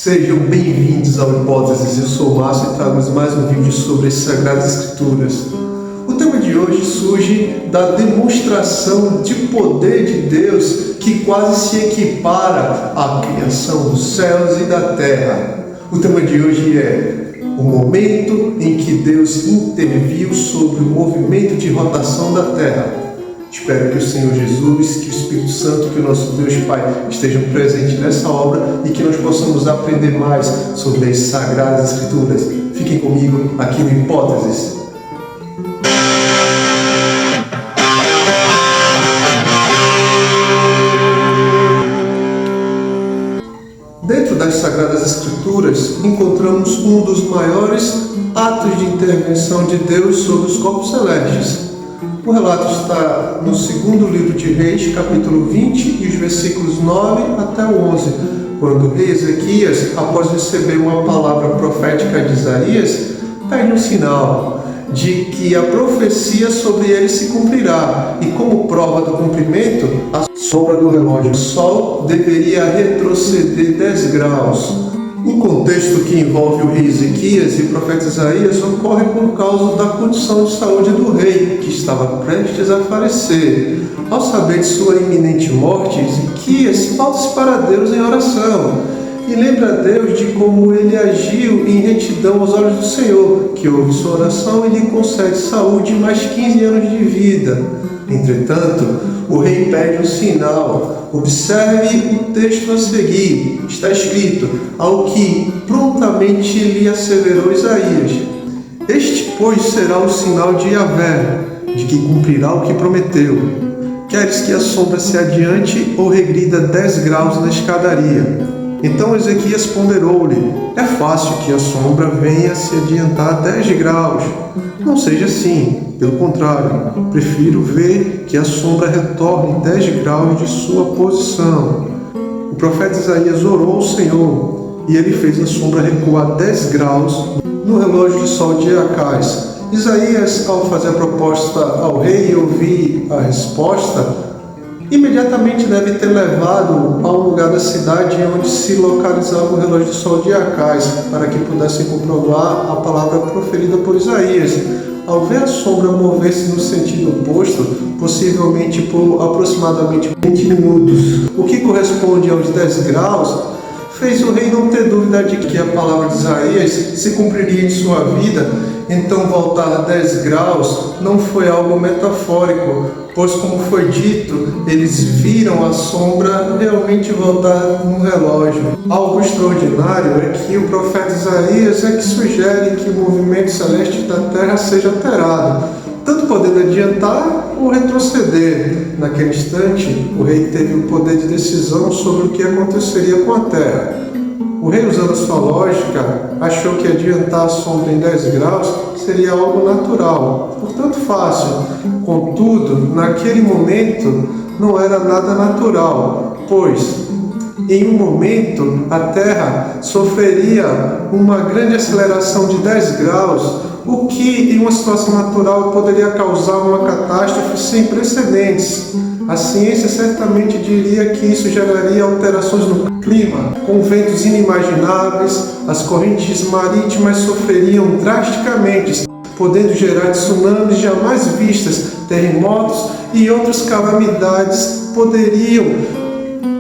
Sejam bem-vindos ao Hipóteses. Eu sou o Márcio e trago mais um vídeo sobre as Sagradas Escrituras. O tema de hoje surge da demonstração de poder de Deus que quase se equipara à criação dos céus e da terra. O tema de hoje é o momento em que Deus interviu sobre o movimento de rotação da terra. Espero que o Senhor Jesus, que o Espírito Santo, que o nosso Deus Pai estejam presentes nessa obra e que nós possamos aprender mais sobre as Sagradas Escrituras. Fiquem comigo aqui no Hipóteses. Dentro das Sagradas Escrituras, encontramos um dos maiores atos de intervenção de Deus sobre os corpos celestes. O relato está no segundo livro de Reis, capítulo 20, e os versículos 9 até o 11, quando o rei Ezequias, após receber uma palavra profética de Isaías, pede um sinal de que a profecia sobre ele se cumprirá, e como prova do cumprimento, a sombra do relógio do sol deveria retroceder 10 graus. Um contexto que envolve o rei Ezequias e o profeta Isaías ocorre por causa da condição de saúde do rei, que estava prestes a falecer. Ao saber de sua iminente morte, Ezequias volta-se para Deus em oração e lembra a Deus de como ele agiu em retidão aos olhos do Senhor, que ouve sua oração e lhe concede saúde e mais 15 anos de vida. Entretanto, o rei pede um sinal. Observe o texto a seguir. Está escrito: ao que prontamente lhe asseverou Isaías: este, pois, será o sinal de Yahvé, de que cumprirá o que prometeu. Queres que a sombra se adiante ou regrida 10 graus na escadaria? Então Ezequias ponderou-lhe: é fácil que a sombra venha se adiantar 10 graus. Não seja assim. Pelo contrário, prefiro ver que a sombra retorne 10 graus de sua posição. O profeta Isaías orou ao Senhor, e ele fez a sombra recuar 10 graus no relógio de sol de Acais. Isaías, ao fazer a proposta ao rei e ouvir a resposta, imediatamente deve ter levado ao lugar da cidade onde se localizava o relógio de sol de Acais, para que pudessem comprovar a palavra proferida por Isaías. Ao ver a sombra mover-se no sentido oposto, possivelmente por aproximadamente 20 minutos, o que corresponde aos 10 graus, fez o rei não ter dúvida de que a palavra de Isaías se cumpriria em sua vida. Então voltar 10 graus não foi algo metafórico, pois, como foi dito, eles viram a sombra realmente voltar no relógio. Algo extraordinário é que o profeta Isaías é que sugere que o movimento celeste da terra seja alterado, tanto podendo adiantar ou retroceder. Naquele instante, o rei teve o poder de decisão sobre o que aconteceria com a terra. O rei, usando a sua lógica, achou que adiantar a sombra em 10 graus seria algo natural, portanto fácil. Contudo, naquele momento não era nada natural, pois em um momento a Terra sofreria uma grande aceleração de 10 graus, o que em uma situação natural poderia causar uma catástrofe sem precedentes. A ciência certamente diria que isso geraria alterações no clima, com ventos inimagináveis, as correntes marítimas sofreriam drasticamente, podendo gerar tsunamis jamais vistas, terremotos e outras calamidades poderiam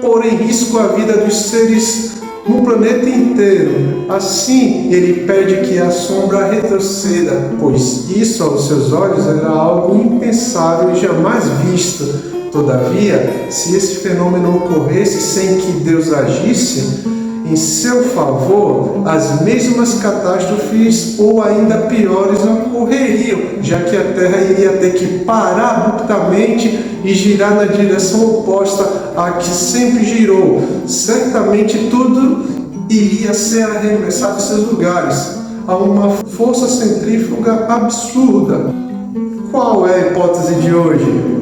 pôr em risco a vida dos seres no planeta inteiro. Assim, ele pede que a sombra retroceda, pois isso aos seus olhos era algo impensável e jamais visto. Todavia, se esse fenômeno ocorresse sem que Deus agisse em seu favor, as mesmas catástrofes ou ainda piores ocorreriam, já que a Terra iria ter que parar abruptamente e girar na direção oposta à que sempre girou. Certamente tudo iria ser arremessado em seus lugares, a uma força centrífuga absurda. Qual é a hipótese de hoje?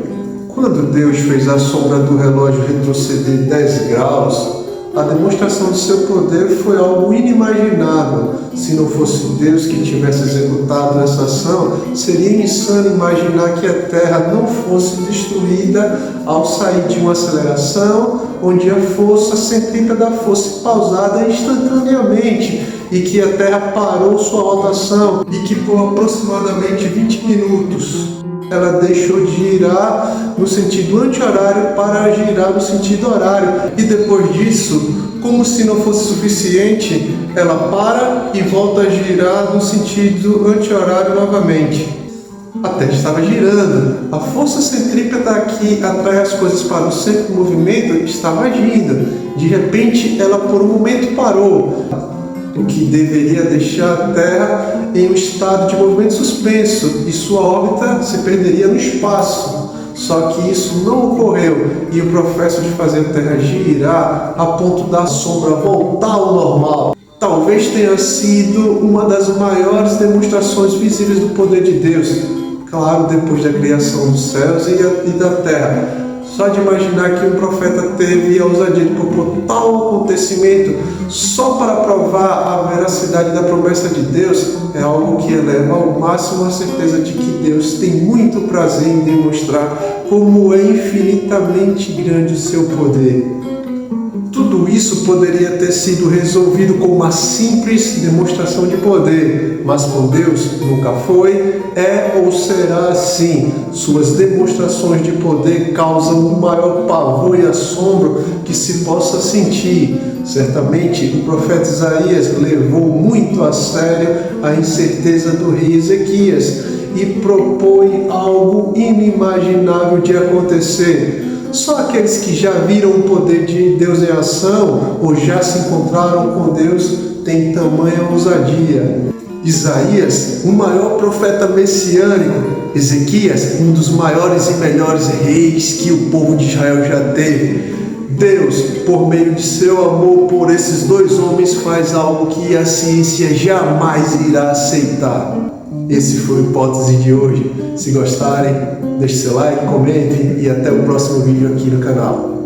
Quando Deus fez a sombra do relógio retroceder 10 graus, A demonstração de seu poder foi algo inimaginável. Se não fosse Deus que tivesse executado essa ação, seria insano imaginar que a Terra não fosse destruída ao sair de uma aceleração, onde a força centrípeta fosse pausada instantaneamente e que a Terra parou sua rotação e que por aproximadamente 20 minutos ela deixou de girar no sentido anti-horário para girar no sentido horário. E depois disso, como se não fosse suficiente, ela para e volta a girar no sentido anti-horário novamente. A Terra estava girando. A força centrípeta que atrai as coisas para o centro do movimento estava agindo. De repente, ela por um momento parou, o que deveria deixar a Terra em um estado de movimento suspenso e sua órbita se perderia no espaço. Só que isso não ocorreu e o processo de fazer a Terra girar a ponto da sombra voltar ao normal talvez tenha sido uma das maiores demonstrações visíveis do poder de Deus, claro, depois da criação dos céus e da terra. Só de imaginar que um profeta teve a ousadia de propor tal acontecimento só para provar a veracidade da promessa de Deus é algo que eleva ao máximo a certeza de que Deus tem muito prazer em demonstrar como é infinitamente grande o seu poder. Tudo isso poderia ter sido resolvido com uma simples demonstração de poder, mas com Deus nunca foi, é ou será assim. Suas demonstrações de poder causam o maior pavor e assombro que se possa sentir. Certamente, o profeta Isaías levou muito a sério a incerteza do rei Ezequias e propõe algo inimaginável de acontecer. Só aqueles que já viram o poder de Deus em ação ou já se encontraram com Deus têm tamanha ousadia. Isaías, o maior profeta messiânico. Ezequias, um dos maiores e melhores reis que o povo de Israel já teve. Deus, por meio de seu amor por esses dois homens, faz algo que a ciência jamais irá aceitar. Esse foi o Hipótese de hoje. Se gostarem, deixe seu like, comentem e até o próximo vídeo aqui no canal.